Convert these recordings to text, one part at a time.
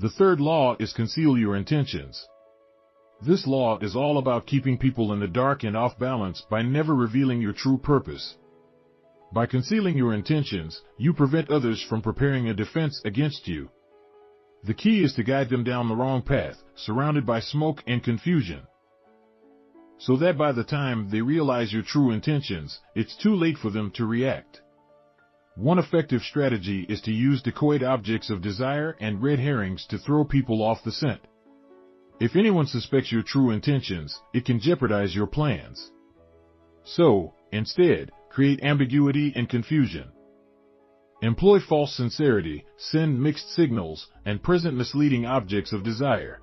The third law is conceal your intentions. This law is all about keeping people in the dark and off balance by never revealing your true purpose. By concealing your intentions, you prevent others from preparing a defense against you. The key is to guide them down the wrong path, surrounded by smoke and confusion, so that by the time they realize your true intentions, it's too late for them to react. One effective strategy is to use decoyed objects of desire and red herrings to throw people off the scent. If anyone suspects your true intentions, it can jeopardize your plans. So, instead, create ambiguity and confusion. Employ false sincerity, send mixed signals, and present misleading objects of desire.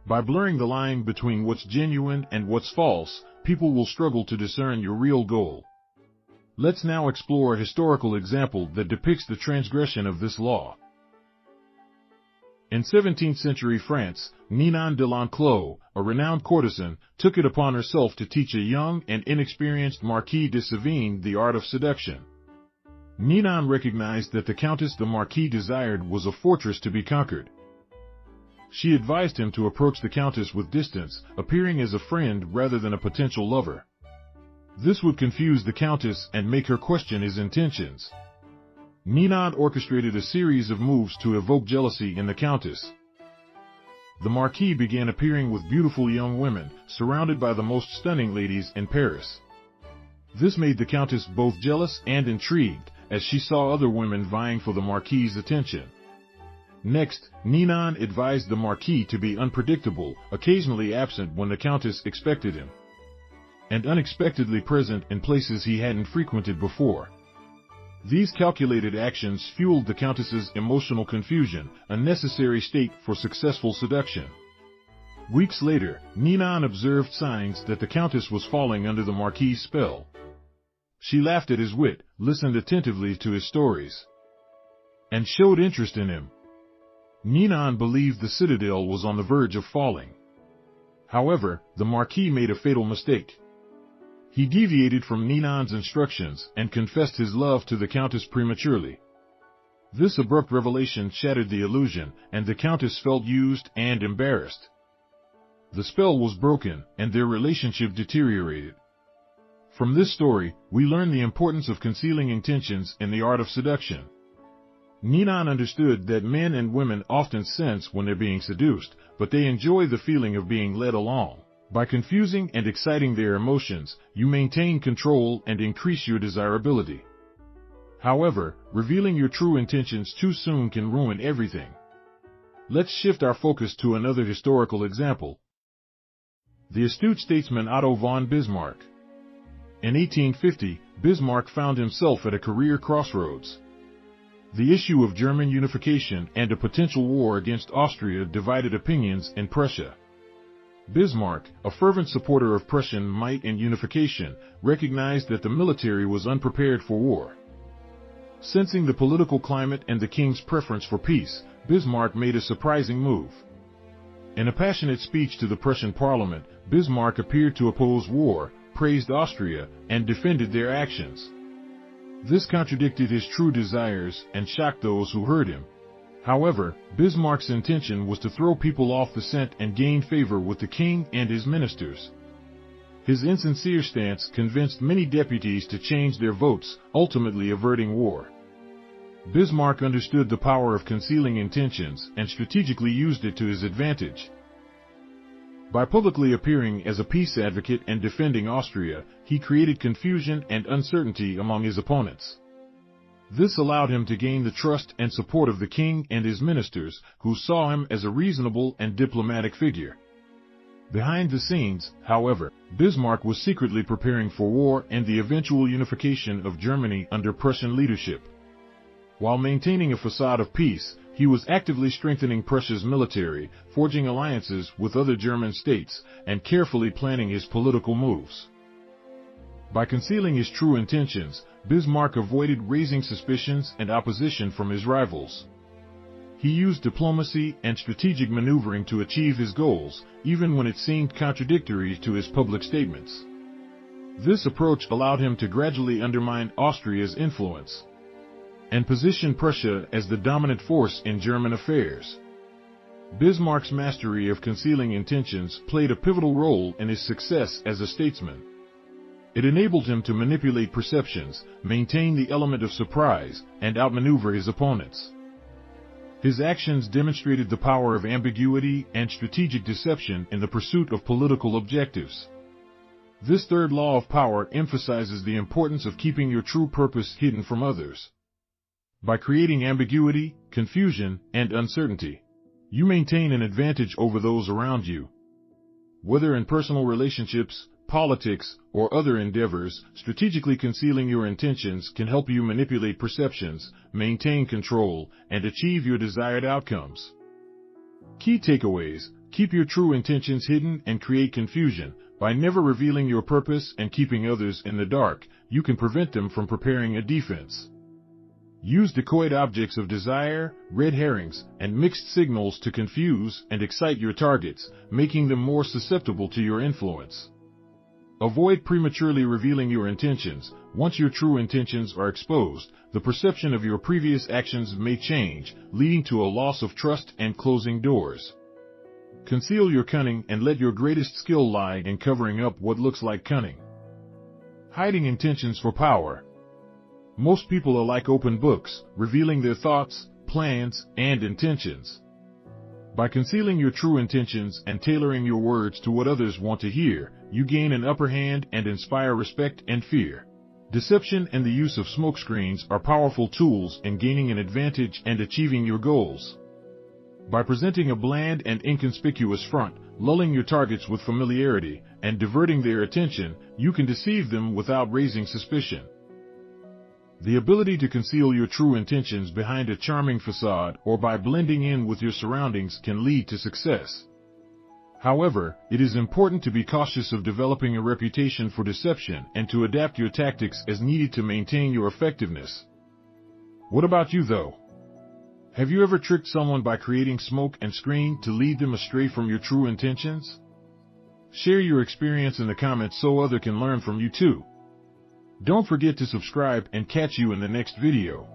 By blurring the line between what's genuine and what's false, people will struggle to discern your real goal. Let's now explore a historical example that depicts the transgression of this law. In 17th century France, Ninon de l'Enclos, a renowned courtesan, took it upon herself to teach a young and inexperienced Marquis de Sévigné the art of seduction. Ninon recognized that the Countess the Marquis desired was a fortress to be conquered. She advised him to approach the Countess with distance, appearing as a friend rather than a potential lover. This would confuse the Countess and make her question his intentions. Ninon orchestrated a series of moves to evoke jealousy in the Countess. The Marquis began appearing with beautiful young women, surrounded by the most stunning ladies in Paris. This made the Countess both jealous and intrigued, as she saw other women vying for the Marquis's attention. Next, Ninon advised the Marquis to be unpredictable, occasionally absent when the Countess expected him, and unexpectedly present in places he hadn't frequented before. These calculated actions fueled the Countess's emotional confusion, a necessary state for successful seduction. Weeks later, Ninon observed signs that the Countess was falling under the Marquis's spell. She laughed at his wit, listened attentively to his stories, and showed interest in him. Ninon believed the citadel was on the verge of falling. However, the Marquis made a fatal mistake. He deviated from Ninon's instructions and confessed his love to the Countess prematurely. This abrupt revelation shattered the illusion, and the Countess felt used and embarrassed. The spell was broken, and their relationship deteriorated. From this story, we learn the importance of concealing intentions in the art of seduction. Ninon understood that men and women often sense when they're being seduced, but they enjoy the feeling of being led along. By confusing and exciting their emotions, you maintain control and increase your desirability. However, revealing your true intentions too soon can ruin everything. Let's shift our focus to another historical example. The astute statesman Otto von Bismarck. In 1850, Bismarck found himself at a career crossroads. The issue of German unification and a potential war against Austria divided opinions in Prussia. Bismarck, a fervent supporter of Prussian might and unification, recognized that the military was unprepared for war. Sensing the political climate and the king's preference for peace, Bismarck made a surprising move. In a passionate speech to the Prussian parliament, Bismarck appeared to oppose war, praised Austria, and defended their actions. This contradicted his true desires and shocked those who heard him. However, Bismarck's intention was to throw people off the scent and gain favor with the king and his ministers. His insincere stance convinced many deputies to change their votes, ultimately averting war. Bismarck understood the power of concealing intentions and strategically used it to his advantage. By publicly appearing as a peace advocate and defending Austria, he created confusion and uncertainty among his opponents. This allowed him to gain the trust and support of the king and his ministers, who saw him as a reasonable and diplomatic figure. Behind the scenes, however, Bismarck was secretly preparing for war and the eventual unification of Germany under Prussian leadership. While maintaining a facade of peace, he was actively strengthening Prussia's military, forging alliances with other German states, and carefully planning his political moves. By concealing his true intentions, Bismarck avoided raising suspicions and opposition from his rivals. He used diplomacy and strategic maneuvering to achieve his goals, even when it seemed contradictory to his public statements. This approach allowed him to gradually undermine Austria's influence and position Prussia as the dominant force in German affairs. Bismarck's mastery of concealing intentions played a pivotal role in his success as a statesman. It enabled him to manipulate perceptions, maintain the element of surprise, and outmaneuver his opponents. His actions demonstrated the power of ambiguity and strategic deception in the pursuit of political objectives. This third law of power emphasizes the importance of keeping your true purpose hidden from others. By creating ambiguity, confusion, and uncertainty, you maintain an advantage over those around you. Whether in personal relationships, politics, or other endeavors, strategically concealing your intentions can help you manipulate perceptions, maintain control, and achieve your desired outcomes. Key takeaways: keep your true intentions hidden and create confusion. By never revealing your purpose and keeping others in the dark, you can prevent them from preparing a defense. Use decoyed objects of desire, red herrings, and mixed signals to confuse and excite your targets, making them more susceptible to your influence. Avoid prematurely revealing your intentions. Once your true intentions are exposed, the perception of your previous actions may change, leading to a loss of trust and closing doors. Conceal your cunning and let your greatest skill lie in covering up what looks like cunning. Hiding intentions for power. Most people are like open books, revealing their thoughts, plans, and intentions. By concealing your true intentions and tailoring your words to what others want to hear, you gain an upper hand and inspire respect and fear. Deception and the use of smokescreens are powerful tools in gaining an advantage and achieving your goals. By presenting a bland and inconspicuous front, lulling your targets with familiarity, and diverting their attention, you can deceive them without raising suspicion. The ability to conceal your true intentions behind a charming facade or by blending in with your surroundings can lead to success. However, it is important to be cautious of developing a reputation for deception and to adapt your tactics as needed to maintain your effectiveness. What about you, though? Have you ever tricked someone by creating smoke and screen to lead them astray from your true intentions? Share your experience in the comments so others can learn from you too. Don't forget to subscribe and catch you in the next video.